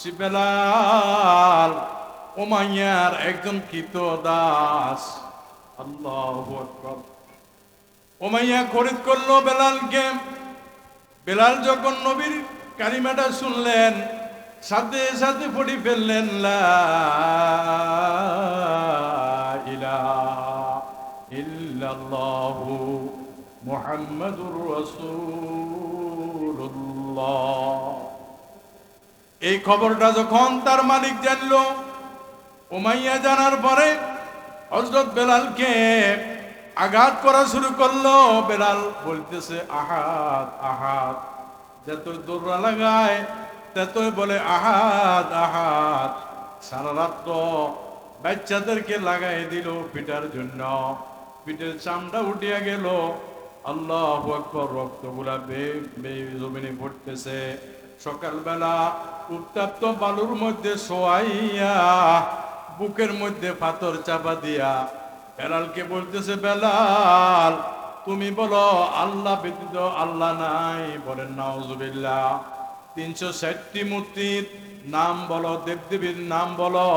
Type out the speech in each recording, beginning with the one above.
সে বেলাল উমাইয়ার একজন কৃতদাস। আল্লাহু আকবার। উমাইয়া খরিদ করলো বেলালকে। বেলাল যখন নবীর কালিমাটা শুনলেন, সাথে সাথে পড়ে ফেললেন লা ইলাহা ইল্লাল্লাহু মুহাম্মাদুর রাসূলুল্লাহ। এই খবরটা যখন তার মালিক জানলো, উমাইয়া জানার পরে হযরত বেলালকে আঘাত করা শুরু করলো। বেলাল বলতেছে আহাদ আহাদ, যতই দৌড়া লাগায় ততই বলে আহাদ আহাদ। সারা রাত্র বাচ্চাদেরকে লাগাই দিল পিটার জন্য, পিঠের চামড়া উঠিয়া গেল। আল্লাহু আকবার। রক্তগুলা জমিনে পড়তেছে। সকালবেলা উত্তপ্ত বালুর মধ্যে শোয়াইয়া বুকের মধ্যে পাথর চাপা দিয়া বেলালকে বলতেছে, বেলাল তুমি বলো আল্লাহ ব্যতীত আল্লাহ নাই। বলেন নাউজুবিল্লাহ। 360টি মূর্তির নাম বলো, দেবদেবীর নাম বলো,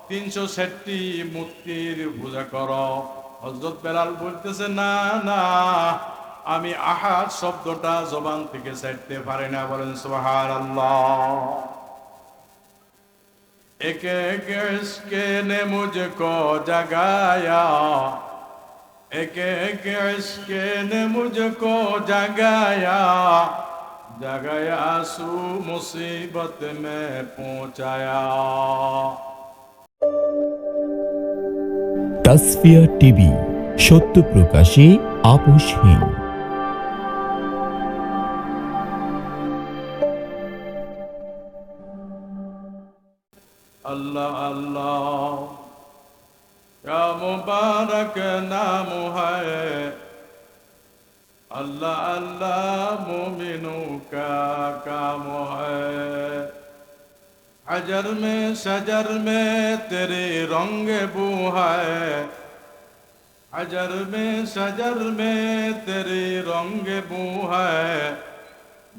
360টি মূর্তির পূজা করো। হযরত বেলাল বলতেছে, না না, আমি আহাদ শব্দটা জবান থেকে ছাড়তে পারি না। বলেন সুবহানাল্লাহ। एक एक इश्क़ ने मुझको जगाया, एक एक इश्क़ ने मुझको जगाया, जगाया सू मुसीबत में पहुँचाया। তাসফিয়া টিভি, সত্য প্রকাশে আপোষহীন। अल्लाह अल्लाह क्या मुबारक नाम है, अल्लाह अल्लाह मोमिनों का काम है। हजर में शजर में तेरे रंग बू है, हजर में शजर में तेरे रंग बू है।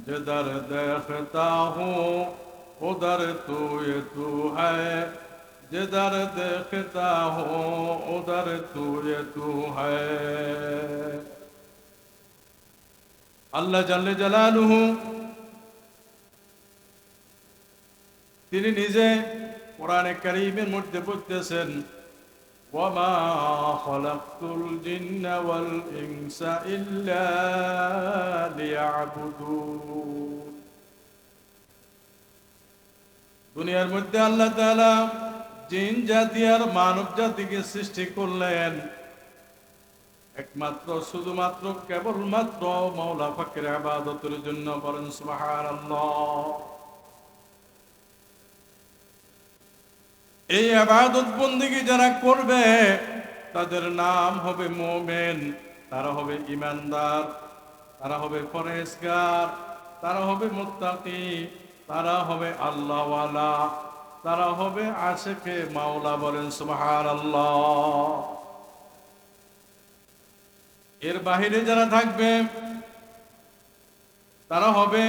जिधर देखता हूँ उधर तू ये तू है, जिधर देखता हूँ उधर तू ये तू है। আল্লাহ জাল্লে জালালুহু তিনি নিজে কোরআনে কারীমের মধ্যে বলতেছেন, ওয়ামা খালাকতুল জিন্না ওয়াল ইনসা ইল্লা লিয়াবুদুন। দুনিয়ার মধ্যে আল্লাহ তাআলা জিন জাতি আর মানব জাতিকে সৃষ্টি করলেন একমাত্র শুধুমাত্র কেবলমাত্র মাওলা পাকের ইবাদতের জন্য। বলেন সুবহানাল্লাহ। এই ইবাদত বন্দেগী যারা করবে তাদের নাম হবে মুমিন, তারা হবে ঈমানদার, তারা হবে পরহেজগার, তারা হবে মুত্তাকি, তারা হবে আল্লাহওয়ালা, তারা হবে আশিকে মাওলা। বলেন সুবহানাল্লাহ। এর বাহিরে যারা থাকবে তারা হবে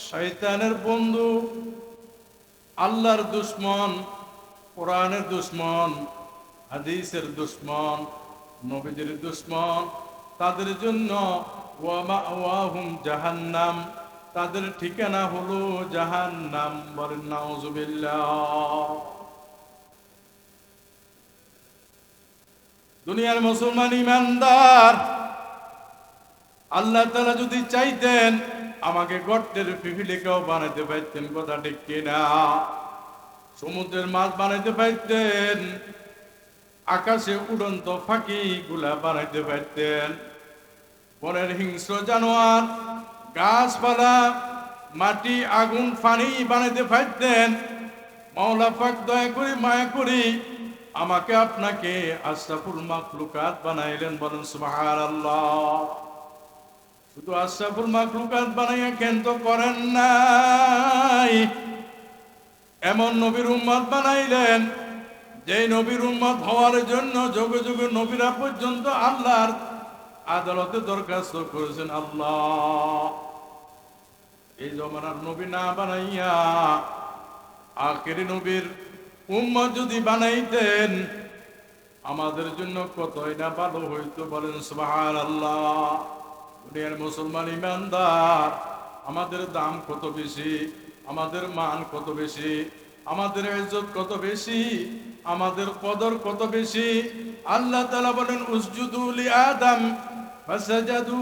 শয়তানের বন্ধু, আল্লাহর দুশমন, কোরআনের দুশমন, হাদিসের দুশমন, নবীদের দুশমন। তাদের জন্য ওয়া মাওয়াহুম জাহান্নাম, তাদের ঠিকানা হলো জাহান্নাম। বলেন নাউজুবিল্লাহ। দুনিয়ার মুসলমান ইমানদার, আল্লাহ তাআলা যদি চাইতেন আমাকে গর্তের পিপিলিকাও বানাতে পারতেন। কথা ঠিক কিনা? সমুদ্রের মাছ বানাইতে পারতেন, আকাশে উড়ন্ত পাখি গুলা বানাইতে পারতেন, বনের হিংস্র জানোয়ার, গাছপালা, মাটি, আগুন, পানি বানাইতে পারতেন। মাওলা পাক দয়া করে মায়া করি আমাকে আপনাকে আশরাফুল মাখলুকাত বানাইলেন। বলেন সুবহানাল্লাহ। শুধু আশরাফুল মাখলুকাত বানাইয়া কেন তো করেন নাই, এমন নবীর উম্মত বানাইলেন যে নবীর উম্মত হওয়ার জন্য যুগে যুগে নবীরা পর্যন্ত আল্লাহর আদালতে দরখাস্ত করেছেন। আল্লাহ এই জমানার নবী না বানাইয়া আখিরি নবীর উম্মত যদি বানাইতেন আমাদের জন্য কতই না ভালো হইতো, বলেন সুবহানাল্লাহ। দুনিয়ার মুসলমান ইমানদার, আমাদের দাম কত বেশি, আমাদের মান কত বেশি, আমাদের ইজ্জত কত বেশি, আমাদের কদর কত বেশি। আল্লাহ তাআলা বলেন উসজুদু লি আদম ফাসাজাদু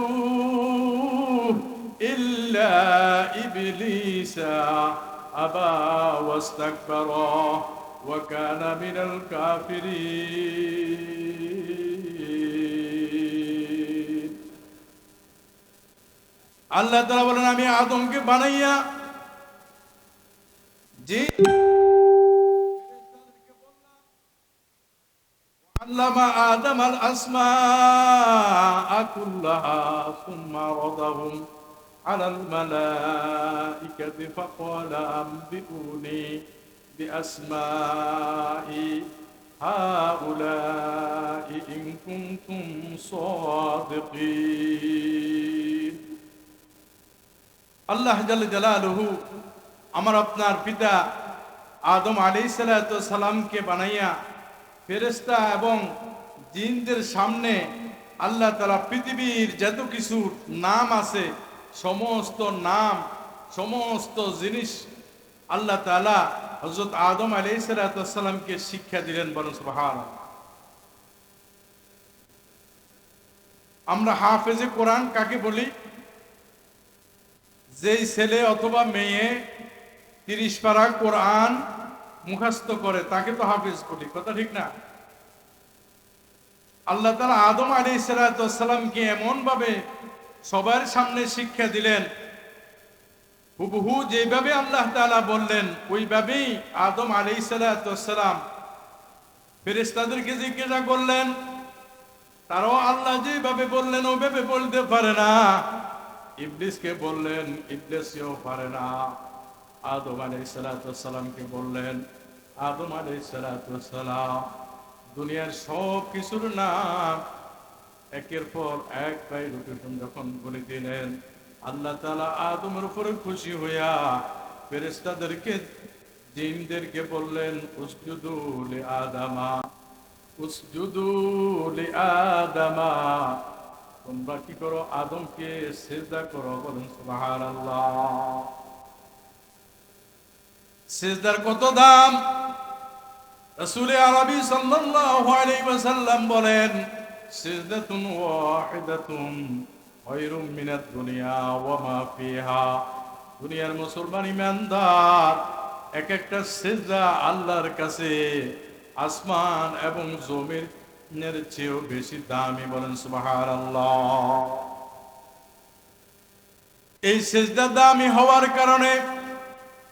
ইল্লা ইবলিসা আবা ওয়াস্তাকবারা ওয়া কানা মিনাল কাফিরিন। আল্লাহ তাআলা বলেন আমি আদমকে বানাইয়া যে আল্লামা আদম আল আসমাআ কুল্লাহা সুম্মা রাদাহুম আলাল মালাইকাতি ফাকালা আনবিউনি বিআসমাই হাউলাই ইন কুনতুম সাদিকিন। আল্লাহ জাল্লা জালালুহু আমার আপনার পিতা আদম আলাইহিস সালামকে বানাইয়া ফেরেশতা এবং জিনদের সামনে আল্লাহ তাআলা পৃথিবীর যত কিছু নাম আছে সমস্ত নাম সমস্ত জিনিস আল্লাহ তাআলা হযরত আদম আলাইহিস সালামকে শিক্ষা দিলেন, বলেন সুবহানাল্লাহ। আমরা হাফেজে কোরআন কাকে বলি? যেই ছেলে অথবা মেয়ে 30 পারা কোরআন মুখস্থ করে তাকে তো হাফেজ বলি, কথা ঠিক না? আল্লাহ তাআলা আদম আলাইহিস সালামকে এমন ভাবে সবার সামনে শিক্ষা দিলেন, হুবহু যেভাবে আল্লাহ তাআলা বললেন ওইভাবেই আদম আলাইহিস সালাম ফেরেশতাদেরকে জিজ্ঞাসা করলেন। তারাও আল্লাহ যেভাবে বললেন ওইভাবে বলতে পারে না। ইবলিসকে বললেন, ইবলিসও পারে না। আদম আলাইহিস সালামকে বললেন, আদম আলাইহিস সালাম দুনিয়ার সব কিছুর নাম একের পর এক বাই রূপে যখন বলে দিলেন, আল্লাহ তাআলা আদমের উপরে খুশি হইয়া ফেরেশতাদেরকে জিনদেরকে বললেন উসজুদু লি আদামা উসজুদু লি আদামা, তোমরা কি করো? আদমকে সিজদা করো, বলেন সুবহানাল্লাহ। সিজদার কত দাম! রাসূল আরবি সাল্লাল্লাহু আলাইহি ওয়াসাল্লাম বলেন সিজদাতুন ওয়াহিদাতুন খায়রুম মিনাদ দুনিয়া ওয়া মা ফিহা। দুনিয়ার মুসলমান ইমানদার এক একটা সিজদা আল্লাহর কাছে আসমান এবং জমিনের চেয়েও বেশি দামি, বলেন সুবহানাল্লাহ। এই সিজদা দামি হওয়ার কারণে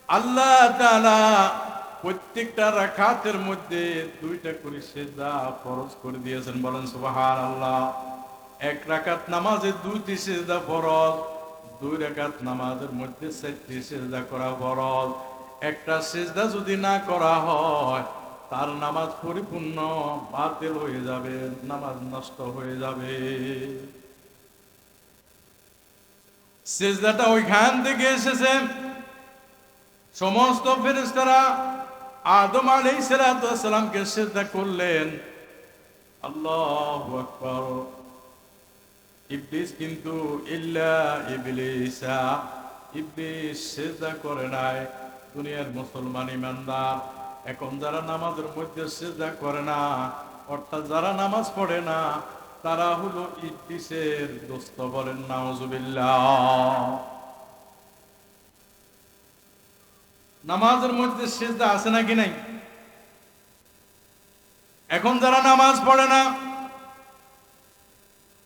আল্লাহ তাআলা প্রত্যেকটা রাকাতের মধ্যে 2টা করে সিজদা ফরজ করে দিয়েছেন, বলেন সুবহানাল্লাহ। এক রাকাত নামাজে 2টি সিজদা ফরজ, 2 রাকাত নামাজের মধ্যে 4টি সিজদা করা ফরজ। একটা সিজদা যদি না করা হয় তার নামাজ পরিপূর্ণ বাতিল হয়ে যাবে, নামাজ নষ্ট হয়ে যাবে। সিজদাটা ওইখান থেকে এসেছে। সমস্ত ফেরেশতারা আদম আলাইহিস সালামকে সিজদা করলেন, আল্লাহু আকবার। ইবলিস কিন্তু ইল্লা ইবলিসা, ইবলিস সিজদা করে নাই। দুনিয়ার মুসলমান ইমানদার এখন যারা নামাজের মধ্যে সিজদা করে না, অর্থাৎ যারা নামাজ পড়ে না, তারা হলো ইবলিসের দোস্ত, বলেন নাউজুবিল্লাহ। নামাজের মধ্যে সিজদা আছে নাকি নাই? এখন যারা নামাজ পড়ে না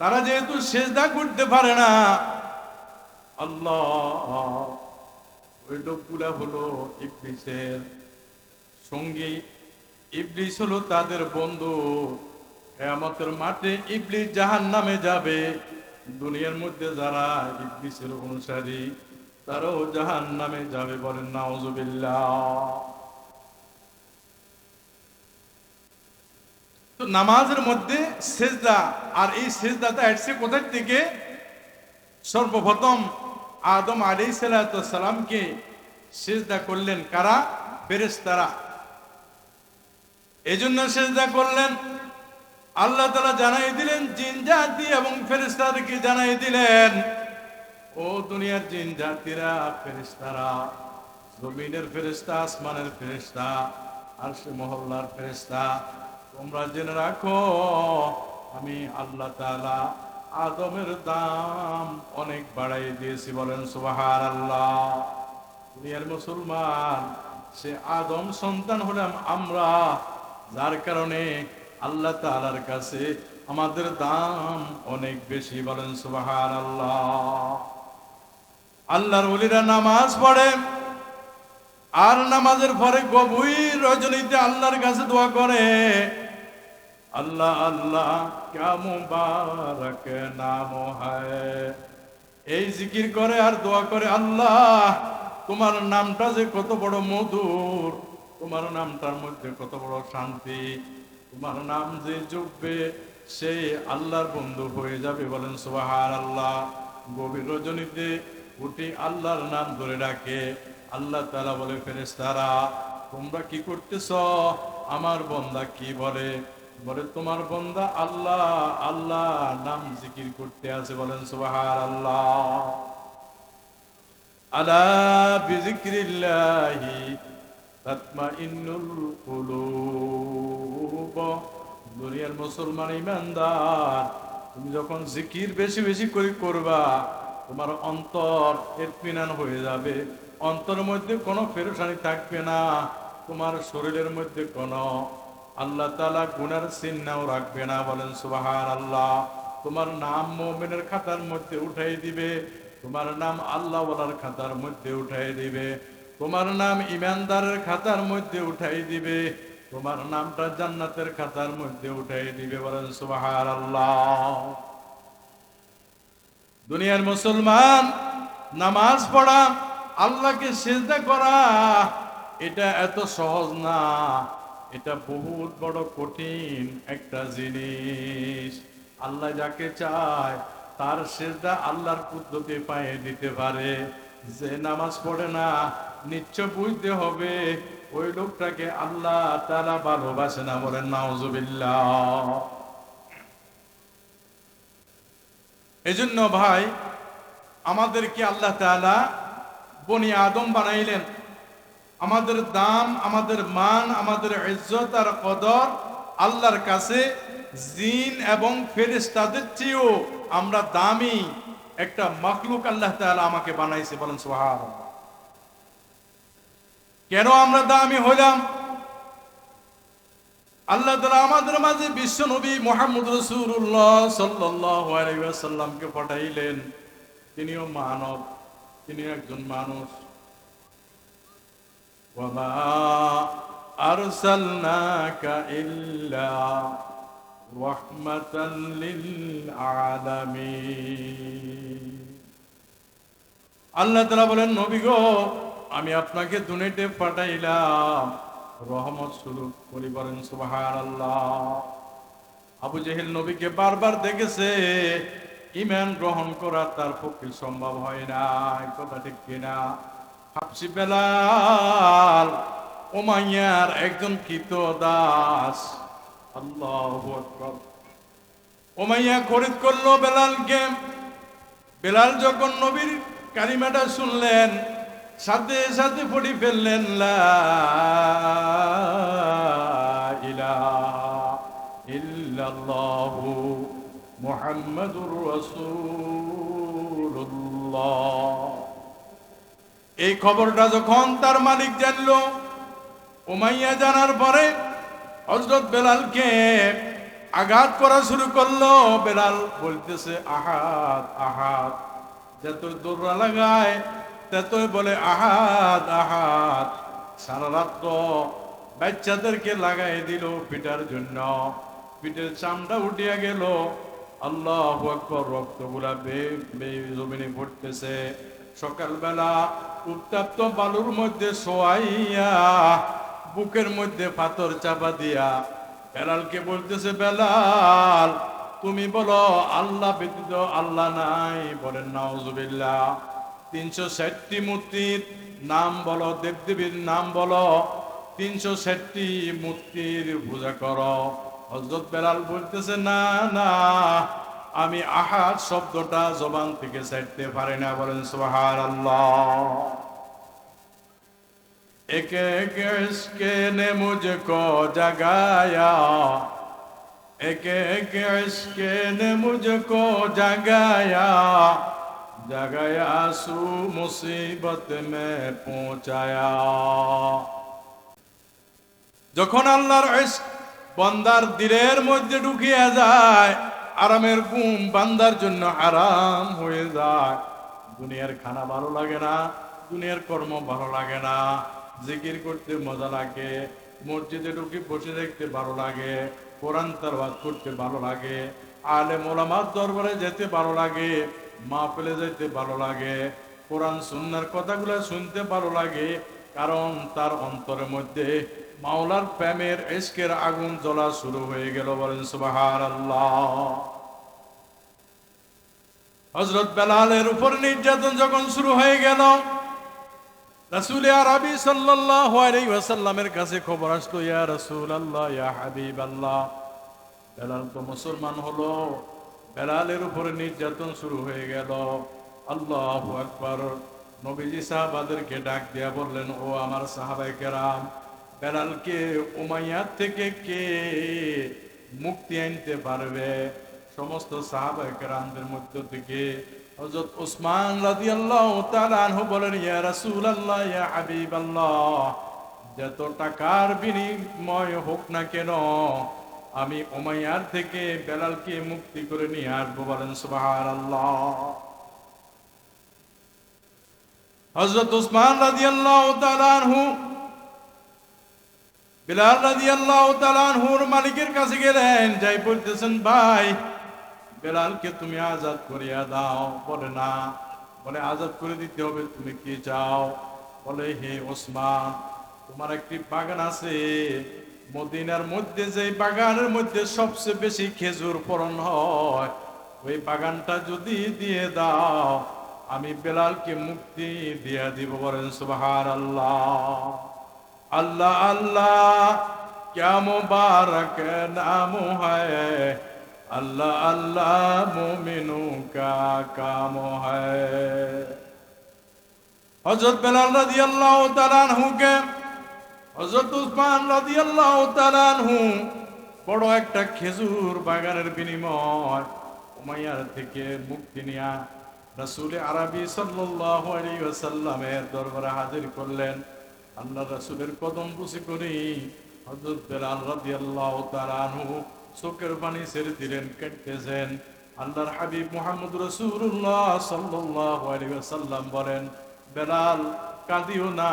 তারা যেহেতু সিজদা করতে পারে না, আল্লাহ ওই লোকগুলা হলো ইবলিসের সঙ্গী। ইবলিস হলো তাদের বন্ধু। কিয়ামতের মাঠে ইবলিস জাহান্নামে যাবে। দুনিয়ার মধ্যে যারা ইবলিসের অনুসারী তারাও জাহান্নামে যাবে, বলেন নাউজুবিল্লাহ। তো নামাজের মধ্যে সিজদা, আর এই সিজদাটা আসছে কোথা থেকে? সর্বপ্রথম আদম আলাইহিস সালামকে সিজদা করলেন কারা? ফেরেশতারা। এজন্য সিজদা করলেন। আল্লাহ তাআলা জানাই দিলেন জিন জাতি এবং ফেরেশতাদেরকে জানাই দিলেন, ও দুনিয়ার জিন জাতিরা, ফেরেশতারা, জমিনের ফেরেশতা, আসমানের ফেরেশতা, আরশে মহল্লার ফেরেশতা, তোমরা জেনে রাখো আমি আল্লাহ তাআলা আদমের দাম অনেক বাড়াই দিয়েছি। বলেন সুবহানাল্লাহ। দুনিয়ার মুসলমান, সে আদম সন্তান হলাম আমরা, যার কারণে আল্লাহ তাআলার কাছে আমাদের দাম অনেক বেশি। বলেন সুবহানাল্লাহ। আল্লাহর ওলিরা নামাজ পড়ে, আর নামাজের পরে গভীর রজনীতে আল্লাহর কাছে দোয়া করে, আল্লাহ আল্লাহ ক্যা মুবারক নাম হ্যায়। এই জিকির করে আর দোয়া করে, আল্লাহ তোমার নামটা যে কত বড় মধুর, তোমার নামটার মধ্যে কত বড় শান্তি, তোমার নাম যে জপবে সে আল্লাহর বন্ধু হয়ে যাবে। বলেন সুবহানাল্লাহ। গভীর রজনীতে উঠে আল্লাহর নাম ধরে ডাকে। আল্লাহ তাআলা বলে, ফেরেশতারা তোমরা কি করতেছ? আমার বান্দা কি বলে? বলে তোমার বান্দা আল্লাহ আল্লাহ নাম জিকির করতে আছে। বলেন সুবহানাল্লাহ। আলা বিযিকরিল্লাহি তাতমাইন্নুল কুলুব। দুনিয়ার মুসলমান ইমানদার, তুমি যখন জিকির বেশি বেশি করে করবা, তোমার অন্তর ইতমিনান হয়ে যাবে, অন্তরের মধ্যে কোনো পেরেশানি থাকবে না, তোমার শরীরের মধ্যে কোনো আল্লাহ তাআলা গুনার চিহ্নও রাখবে না। বলেন সুবহানাল্লাহ। তোমার নাম মুমিনের খাতার মধ্যে উঠাই দিবে, তোমার নাম আল্লাহ ওয়ালার খাতার মধ্যে উঠাই দিবে, তোমার নাম ইমানদারের খাতার মধ্যে উঠাই দিবে, তোমার নামটা জান্নাতের খাতার মধ্যে উঠাই দিবে। বলেন সুবহানাল্লাহ। দুনিয়ার মুসলমান, নামাজ পড়া, আল্লাহকে সিজদা করা, এটা এত সহজ না, এটা বহুত বড় কঠিন একটা জিনিস। আল্লাহ যাকে চায় তার সিজদা আল্লাহর কুদরতে পায়ে দিতে পারে। যে নামাজ পড়ে না, নিশ্চয় বুঝতে হবে ওই লোকটাকে আল্লাহ তাআলা ভালোবাসে না। বলেন নাউজুবিল্লাহ। এজন্য ভাই, আমাদেরকে আল্লাহ তাআলা বনি আদম বানাইলেন। আমাদের দাম, আমাদের মান, আমাদের ইজ্জত আর কদর আল্লাহর কাছে জিন এবং ফেরেশতাদের চেয়েও আমরা দামি একটা মাখলুক আল্লাহ তাআলা আমাকে বানাইছে। বলেন সুবহানাল্লাহ। কেন আমরা দামি হইলাম? আল্লাহ তাআলা আমাদের মাঝে বিশ্ব নবী মুহাম্মদ রাসূলুল্লাহ সাল্লাল্লাহু আলাইহি ওয়াসাল্লামকে পাঠাইলেন। তিনিও মানব, তিনি একজন মানুষ। ওয়া মা আরসালনাকা ইল্লা রাহমাতাল লিল আলামিন। আল্লাহ তাআলা বলেন, নবী গো, আমি আপনাকে দুনিয়াতে পাঠাইলাম রহমত স্বরূপ করে। বলেন সুবহানাল্লাহ। আবু জেহেল নবীকে বারবার দেখেছে, ঈমান গ্রহণ করা তার পক্ষে সম্ভব হয় না। কথা ঠিক কিনা? হাবশী বেলাল উমাইয়ার একজন কৃতদাস। আল্লাহু আকবার। উমাইয়া খরিদ করলো বেলালকে। বেলাল যখন নবীর কালিমাটা শুনলেন, সাথে সাথে পড়ে ফেললেন লা ইলাহা ইল্লাল্লাহু মুহাম্মাদুর রাসূলুল্লাহ। এই খবরটা যখন তার মালিক জানলো, উমাইয়া জানার পরে হযরত বেলালকে আঘাত করা শুরু করলো। বেলাল বলতেছে আহাদ আহাদ, যতই দৌড়া লাগায় ততই বলে আহাদ আহাদ। সারা রাত বাচ্চাদেরকে লাগাই দিল পিটার জন্য, পিঠের চামড়া উঠিয়া গেল। আল্লাহু আকবার। রক্তগুলা জমিনে পড়তেছে। সকালবেলা উত্তপ্ত বালুর মধ্যে শোয়াইয়া বুকের মধ্যে পাথর চাপা দিয়া বেলালকে বলতেছে, বেলাল তুমি বলো আল্লাহ ব্যতীত আল্লাহ নাই। বলেন নাউজুবিল্লাহ। 360টি মূর্তির নাম বলো, দেবদেবীর নাম বলো, 360টি মূর্তির পূজা করো। হযরত বেলাল বলতেছে, না না, আমি আহাদ শব্দটা জবান থেকে ছাড়তে পারি না। বলেন সুবহানাল্লাহ। एक एक इसके ने मुझको जगाया, एक एक इसके ने मुझको जगाया, जगाया सू मुसीबत में पहुंचाया। যখন আল্লাহর ইশক বান্দার দিলের মধ্যে ঢুকিয়া যায়, আরামের ঘুম বান্দার জন্য আরাম হয়ে যায়। দুনিয়ার খানা ভালো লাগে না, দুনিয়ার কর্ম ভালো লাগে না, জিকির করতে মজা লাগে, মসজিদে ঢুকে বসে দেখতে ভালো লাগে, কোরআন তেলাওয়াত করতে ভালো লাগে, আলেম ওলামার দরবারে যেতে ভালো লাগে, মাহফিলে যেতে ভালো লাগে, কোরআন সুন্নাহর কথাগুলো শুনতে ভালো লাগে। কারণ তার অন্তরের মধ্যে মাওলার প্রেমের ইশকের আগুন জ্বলা শুরু হয়ে গেল। বলেন সুবহানাল্লাহ। হযরত বেলালের উপর নির্যাতন যখন শুরু হয়ে গেল, রাসূল আরবি সাল্লাল্লাহু আলাইহি ওয়াসাল্লামের কাছে খবর আসলো, ইয়া রাসূলুল্লাহ, ইয়া হাবিবাল্লাহ, বেলাল তো মুসলমান হলো, বেলালের উপরে নির্যাতন শুরু হয়ে গেল। আল্লাহু আকবার। নবীজি সাহাবাদেরকে ডাক দিয়া বললেন, ও আমার সাহাবায়ে কেরাম, বেলালকে উমাইয়ার থেকে কে মুক্তি আনতে পারবে? সমস্ত সাহাবায়ে কেরামদের মধ্য থেকে হযরত উসমান রাদিয়াল্লাহু তাআলা আনহু বলেন, ইয়া রাসূলুল্লাহ, ইয়া হাবিবাল্লাহ, যত টাকার বিনিময় হোক না কেন, আমি উমাইয়ার থেকে বেলালকে মুক্তি করে নিয়ে আসবো। বলেন সুবহানাল্লাহ। হযরত উসমান রাদিয়াল্লাহু তাআলা আনহু বেলাল রাদিয়াল্লাহু তাআলা আনহুর মালিকের কাছে গেলেন, যাই বলতেছেন, ভাই বেলালকে তুমি আজাদ করিয়া দাও। বলে না। বলে আজাদ করে দিতে হবে, তুমি কি চাও? বলে, হে ওসমান, তোমার একটি বাগান আছে, মদিনার মধ্যে যে বাগানের মধ্যে সবচেয়ে বেশি খেজুর ফলন হয়, ওই বাগানটা যদি দিয়ে দাও, আমি বেলালকে মুক্তি দিয়ে দিব। বলেন সুবহানাল্লাহ। अल्लाह अल्लाह क्या मुबारक नाम है, अल्लाह अल्लाह मोमिनों का काम है। हजरत बेलाल রাদিয়াল্লাহু তাআলা আনহু কে হযরত উসমান রাদিয়াল্লাহু তাআলা আনহু বড় একটা খেজুর বাগানের বিনিময় উমাইয়ার থেকে মুক্তি নিয়া রাসূল আরবি সাল্লাল্লাহু আলাইহি ওয়াসাল্লামের দরবারে হাজির করলেন। আল্লাহ রাসূলের কদম বুঝি করি হযরত বেলাল রাদিয়াল্লাহু তাআলা আনহু চোখের পানি ছেড়ে দিলেন, কাঁদতেছেন। আল্লাহর হাবিব মুহাম্মদ রাসূলুল্লাহ সাল্লাল্লাহু আলাইহি ওয়াসাল্লাম বলেন, বেলাল কাঁদিও না,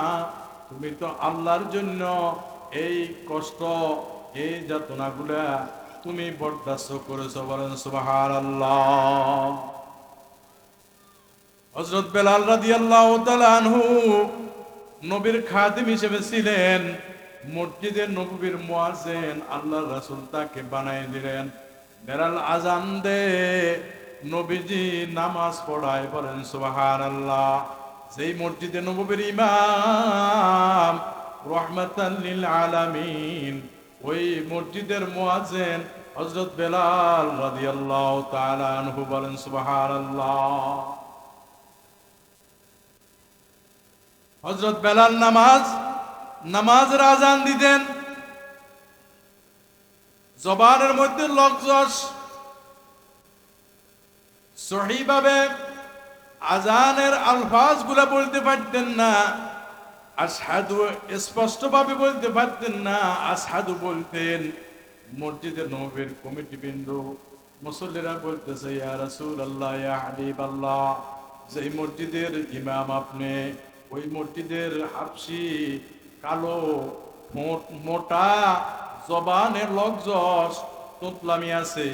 তুমি তো আল্লাহর জন্য এই কষ্ট, এই যাতনাগুলা তুমি বরদাস্ত করেছো। বলেন সুবহানাল্লাহ। হযরত বেলাল রাদিয়াল্লাহু তাআলা আনহু নবীর খাদিম হিসেবে ছিলেন, মসজিদের নববীর মুয়াজ্জিন আল্লাহর রাসূল তাকে বানাই দিলেন। বেলাল আজান দে, নবীজি নামাজ পড়ায়। বলেন সুবহানাল্লাহ। সেই মসজিদে নববীর ইমাম রাহমাতাল লিল আলামিন, ওই মসজিদের মুয়াজ্জিন হযরত বেলাল রাদিয়াল্লাহু তাআলা আনহু। বলেন সুবহানাল্লাহ। হযরত বেলাল নামাজের আজান দিতেন, জবানের মধ্যে লফজ সহিভাবে আজানের আলফাজ গুলা বলতে পারতেন না, আশহাদু স্পষ্টভাবে বলতে পারতেন না, আশহাদু বলতেন। মসজিদের নববীর কমিটি বিন্দু মুসল্লিরা বলতেছে, ইয়া রাসূলুল্লাহ, ইয়া হাবিবাল্লাহ, যেই মসজিদের ইমাম আপনি, ওই মসজিদের হাবশি কালো মোটা জবানের লফজ তোতলামি আছে,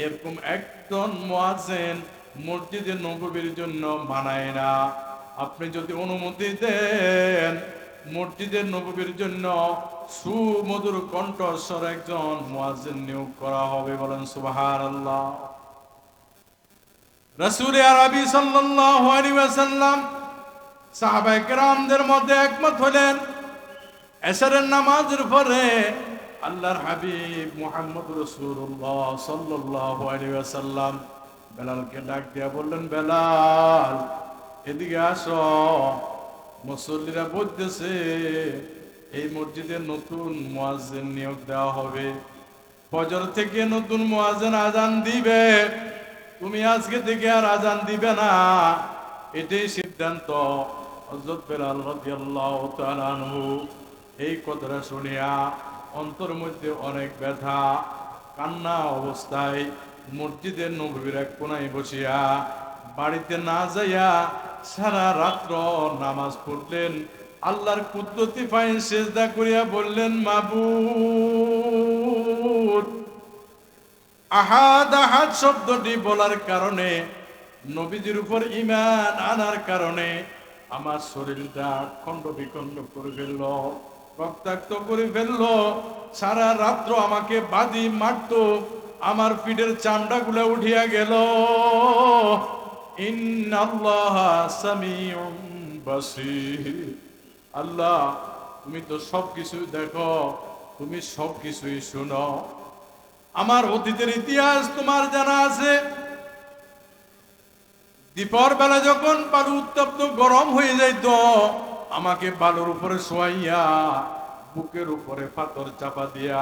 এরকম একজন মুয়াজ্জিন মসজিদে নববীর জন্য মানায় না। আপনি যদি অনুমতি দেন, মসজিদের নববীর জন্য সুমধুর কণ্ঠস্বর একজন মুয়াজ্জিন নিয়োগ করা হবে। বলেন সুবহানাল্লাহ। রাসূল আরবি সাল্লাল্লাহু আলাইহি ওয়াসাল্লাম সাহাবায়ে কেরামদের মধ্যে একমত হলেন এশারের নামাজের পরে আল্লাহর হাবিব মুহাম্মদ রাসূলুল্লাহ সাল্লাল্লাহু আলাইহি ওয়াসাল্লাম বেলালকে ডাক দিয়া বললেন, বেলাল এদিকে আসো। মুসল্লিরা বলতেছে এই মসজিদে নতুন মুয়াজ্জিন নিয়োগ দেওয়া হবে, ফজর থেকে নতুন মুয়াজ্জিন আজান দিবে, তুমি আজকে থেকে আর আজান দিবে না, এটাই সিদ্ধান্ত। হযরত বেলাল রাদিয়াল্লাহু তাআলা আনহু এই কথাটা শুনিয়া অন্তর মধ্যে অনেক ব্যথা, কান্না অবস্থায় মসজিদের নববীর এক কোনায় বসিয়া বাড়িতে না যাইয়া সারা রাত্র নামাজ পড়লেন। আল্লাহর কুদরতি পায়ে সিজদা করিয়া বললেন, মাবুদ, আহাদ আহাদ শব্দটি বলার কারণে, নবীজির উপর ঈমান আনার কারণে আমার শরীরটা খণ্ড বিখণ্ড করে ফেলল, রক্তাক্ত করে ফেলল। সারা রাত্র আমাকে বাদি মারতো, আমার পিঠের চামড়াগুলো উঠিয়া গেল। ইন্নাল্লাহা সামিউম বাসীর, আল্লাহ তুমি তো সবকিছু দেখো, তুমি সবকিছুই শুনো। আমার অতীতের ইতিহাস তোমার জানা আছে। দ্বীপর বেলা যখন বালু উত্তপ্ত গরম হয়ে যাইত, আমাকে বালুর উপরে শোয়াইয়া বুকের উপরে পাথর চাপা দিয়া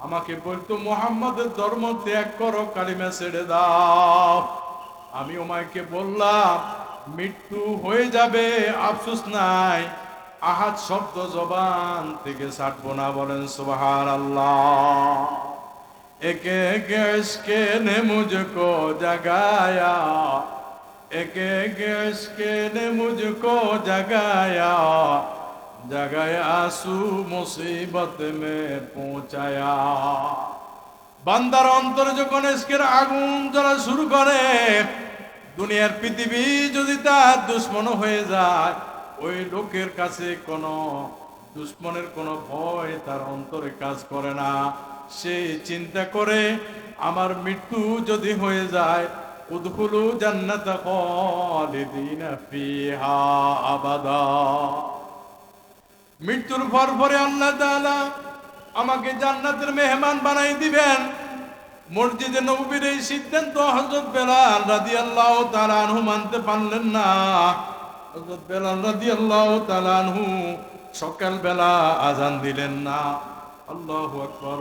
আমাকে বলতো, মুহাম্মাদের ধর্ম ত্যাগ করো, কালিমা ছেড়ে দাও। আমি ওমাইকে বললাম, মৃত্যু হয়ে যাবে, আফসোস নাই, আহাদ শব্দ জবান থেকে ছাড়বো না। বলেন সুবহানাল্লাহ। একে একে ইশকে নে মুঝকো জাগায়া, একে একে ইশকে নে মুঝকো জাগায়া, জাগায়া আসু মুসিবত মে পৌঁছায়া। বান্দার অন্তরে যখন ইশকের আগুন জ্বলা শুরু করে, দুনিয়ার পৃথিবী যদি তার দুশ্মন হয়ে যায়, ওই লোকের কাছে কোনো দুশ্মনের কোনো ভয় তার অন্তরে কাজ করে না। সে চিন্তা করে, আমার মৃত্যু যদি হয়ে যায়, উদখুলু জান্নাতা খালিদিনা ফিহা আবাদা। মৃত্যুর পর পরে আল্লাহ তাআলা আমাকে জান্নাতের মেহমান বানাই দিবেন। মসজিদে নববীর এই সিদ্ধান্ত হযরত বেলাল রাদিয়াল্লাহু তাআলা আনহু মানতে পারলেন না। হযরত বেলাল রাদিয়াল্লাহু তাআলা আনহু সকাল বেলা আজান দিলেন না। আল্লাহু আকবার।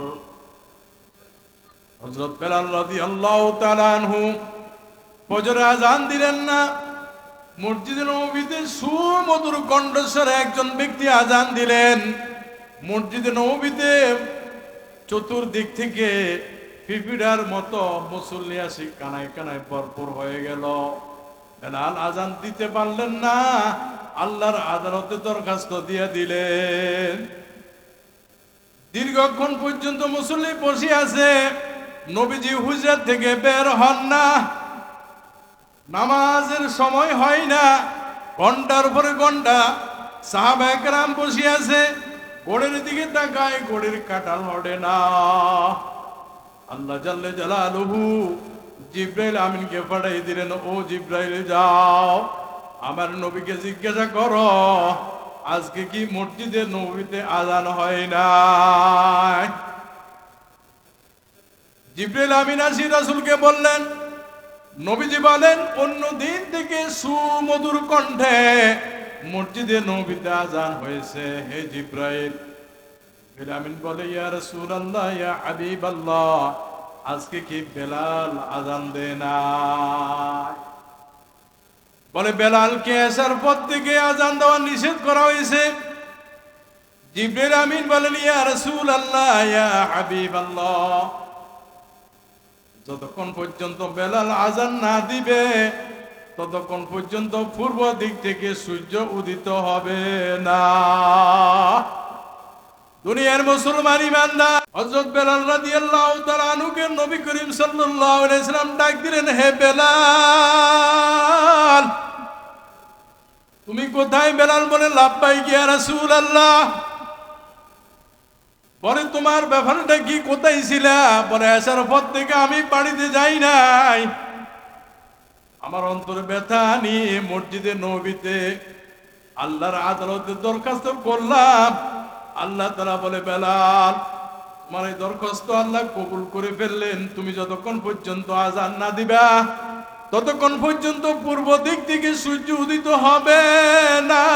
হযরত বেলাল রাদিয়াল্লাহু তাআলা আনহু ফজরে আজান দিলেন না। মসজিদে নববীতে সুমধুর কণ্ঠস্বরে একজন ব্যক্তি আজান দিলেন। মসজিদে নববীতে চতুর্দিক থেকে পিপিড়ার মতো মুসল্লি আসি কানায় কানায় ভরপুর হয়ে গেল। বেলাল আজান দিতে পারলেন না, আল্লাহর আদালতে দরখাস্ত দিয়ে দিলেন। দীর্ঘক্ষণ পর্যন্ত মুসল্লি বসে আছে, নবীজি হুজরাত থেকে বের হন না, নামাজের সময় হয় না। ঘন্টার পরে ঘন্টা সাহাবায়ে কেরাম বসে আছে, ঘড়ির দিকে তাকায়, ঘড়ির কাঁটা লড়ে না। আল্লাহ জাল্লে জালালুহু জিব্রাইল আমিনকে পাঠাই দিলেন, ও জিব্রাইল যাও, আমার নবীকে জিজ্ঞাসা করো আজকে কি মসজিদে নববীতে আজান হয় না। জিব্রাইল আমিন আসি রাসূলকে বললেন, নবীজি বলেন, অন্য দিন থেকে সুমধুর কণ্ঠে মসজিদে নববীতে আজান হয়েছে। হে জিব্রাইল। আমিন বলে, ইয়া রাসূলুল্লাহ, ইয়া হাবিবাল্লাহ, আজকে কি বেলাল আজান দেয় না? বলে, বেলালকে আসার পর থেকে আজান দেওয়া নিষেধ করা হয়েছে। জিবরিল আমিন বলেন, ইয়া রাসূলুল্লাহ, ইয়া হাবিবাল্লাহ, যতক্ষণ পর্যন্ত বেলাল আজান না দিবে ততক্ষণ পর্যন্ত পূর্ব দিক থেকে সূর্য উদিত হবে না। দুনিয়ার মুসলমান ইমানদার হযরত বেলাল রাদিয়াল্লাহু তাআলা আনহুকে নবী করিম সাল্লাল্লাহু আলাইহি ওয়াসাল্লাম ডাক দিলেন, হে বেলাল, তুমি কোথায়? বেলাল বলে, লাব্বাইক ইয়া রাসূলুল্লাহ। বলে, তোমার ব্যাপারটা কি, কোথায় ছিলা? বলে, আসার পর থেকে আমি বাড়িতে যাই নাই। আমার অন্তরে ব্যথা নিয়ে মসজিদে নববীতে আল্লাহর আদালতে দরখাস্ত করলাম। আল্লাহ তাআলা বলে, বেলাল, তোমার এই দরখাস্ত আল্লাহ কবুল করে ফেললেন। তুমি যতক্ষণ পর্যন্ত আযান না দিবা ততক্ষণ পর্যন্ত পূর্ব দিক থেকে সূর্য উদিত হবে না,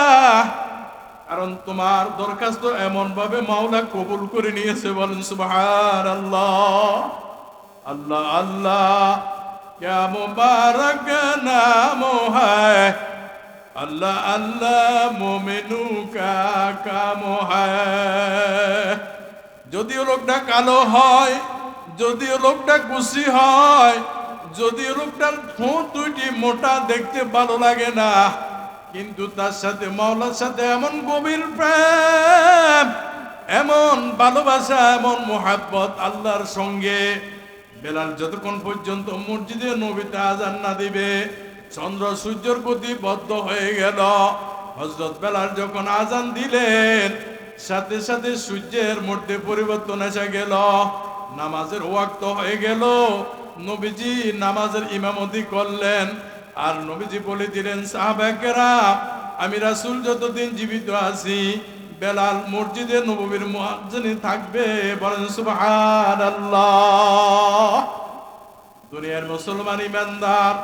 কারণ তোমার দরখাস্ত এমন ভাবে মাওলা কবুল করে নিয়েছে। বলেন সুবহানাল্লাহ। আল্লাহ আল্লাহ, क्या मुबारक नाम है, अल्लाह अल्लाह मोमिनू का काम है। যদিও লোকটা কালো হয়, যদিও লোকটা কুশি হয়, যদিও লোকটার ঠোঁট দুইটি মোটা, দেখতে ভালো লাগে না, কিন্তু তার সাথে মাওলার সাথে এমন গভীর প্রেম, এমন ভালোবাসা, এমন মোহাব্বত আল্লাহর সঙ্গে। বেলাল যতক্ষণ পর্যন্ত মসজিদে নবীতে আযান না দিবে চন্দ্র সূর্যের প্রতি বদ্ধ হয়ে গেল। হযরত বেলাল যখন আযান দিলেন সাথে সাথে সূর্যের মধ্যে পরিবর্তন এসে গেল, নামাজের ওয়াক্ত হয়ে গেল। নবীজি নামাজের ইমামতি করলেন আর নবীজি বলে দিলেন, সাহাবায়ে কেরাম, আমি রাসূল যতদিন জীবিত আছি বেলাল মসজিদে নববীর মুয়াজ্জিন থাকবে। বলেন সুবহানাল্লাহ। দুনিয়ার মুসলমান ইমানদার,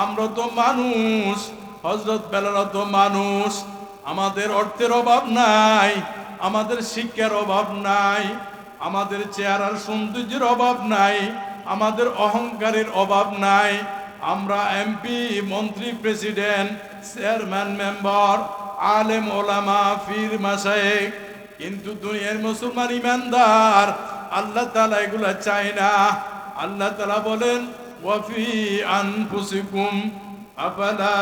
আমরা তো মানুষ, হযরত বেলাল তো মানুষ। আমাদের অর্থের অভাব নাই, আমাদের শিক্ষার অভাব নাই, আমাদের চেহারার সৌন্দর্যের অভাব নাই, আমাদের অহংকারের অভাব নাই। আমরা এমপি, মন্ত্রী, প্রেসিডেন্ট, চেয়ারম্যান, মেম্বার, আলেম, ওলামা, পীর, মাশায়েখ, কিন্তু দুনিয়ার মুসলমান ইমানদার আল্লাহ তাআলা এগুলা চায় না। আল্লাহ তাআলা বলেন, ওয়াফি আনফুসিকুম আফালা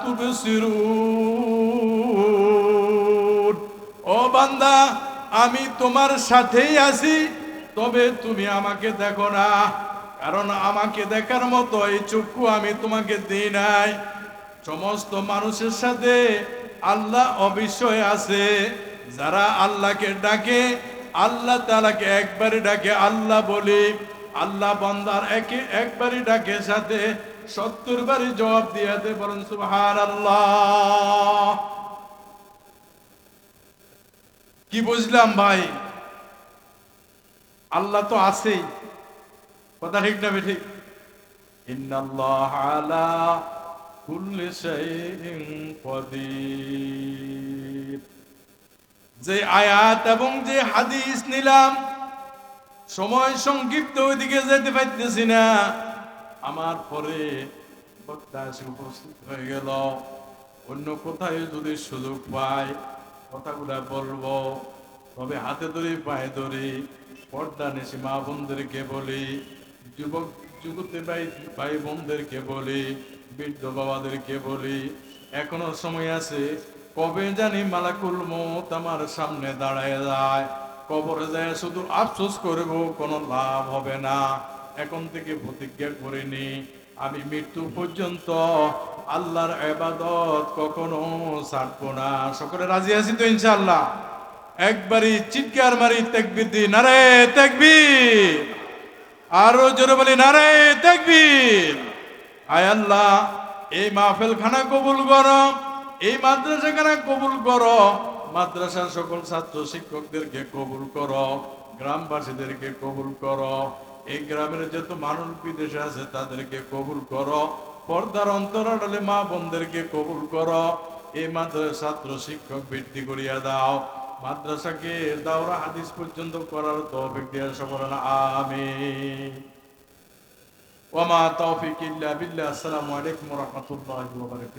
তুবসিরুন। ও বান্দা, আমি তোমার সাথেই আছি, তবে তুমি আমাকে দেখো না, কারণ আমাকে দেখার মতো এই চক্ষু আমি তোমাকে দিই নাই। সমস্ত মানুষের সাথে আল্লাহ অবশ্যই আছে। যারা আল্লাহকে ডাকে, আল্লাহ তাআলাকে একবারই ডাকে আল্লাহ বলি। আল্লাহ বান্দার একবারই ডাকে, সাথে 70 বারই জবাব দিয়ে দেয়। বলেন সুবহানাল্লাহ। কি বুঝলাম ভাই? আল্লাহ তো আছেই, কথা ঠিক না ঠিক? ইন্নাল্লাহ আলা কুল্লি শাইইন কাদির। যে আয়াত এবং যে হাদিস নিলাম, সময় সংক্ষিপ্ত, ওইদিকে যেতে পারতেছি না। আমার পরে বক্তা এসে উপস্থিত হয়ে গেল। অন্য কোথায় যদি সুযোগ পাই কথাগুলা বলবো, তবে হাতে ধরি, পায়ে ধরি, পর্দা নিশি মা বোনদেরকে বলি, যুবক যুবতী ভাই বোনদেরকে বলি, বৃদ্ধ বাবাদেরকে বলি, এখনো সময় আছে। কবে জানি মালাকুল মউত আমার সামনে দাঁড়ায় যায়, কবরে যায় শুধু আফসোস করব, কোনো লাভ হবে না। এখন থেকে প্রতিজ্ঞা করিনি, আমি মৃত্যু পর্যন্ত আল্লাহর ইবাদত কখনো ছাড়বো না। সকলে রাজি আছি তো ইনশাআল্লাহ? একবারই চিৎকার মারি তাকবীর দি, নারে তাকবীর। আরো জোরে বলি, নারে তাকবীর। আয় আল্লাহ, এই মাহফিল খানা কবুল করো, এই মাদ্রাসা খানা কবুল করো, মাদ্রাসার সকল ছাত্র শিক্ষকদেরকে কবুল করো, গ্রামবাসীদেরকে কবুল করো, এই গ্রামের যত মানুষ বিদেশে আছে তাদেরকে কবুল করো, পর্দার অন্তরালে মা বোনদেরকে কবুল করো। এই মাদ্রাসার ছাত্র শিক্ষক বৃদ্ধি করিয়া দাও, মাদ্রাসাকে দাওরা হাদিস পর্যন্ত করার তৌফিক দিয়া সকলের আমিন। ওয়া মা তাওফিক ইল্লা বিল্লাহ। আসসালামু আলাইকুম ওয়া রাহমাতুল্লাহি ওয়া বারাকাতুহু।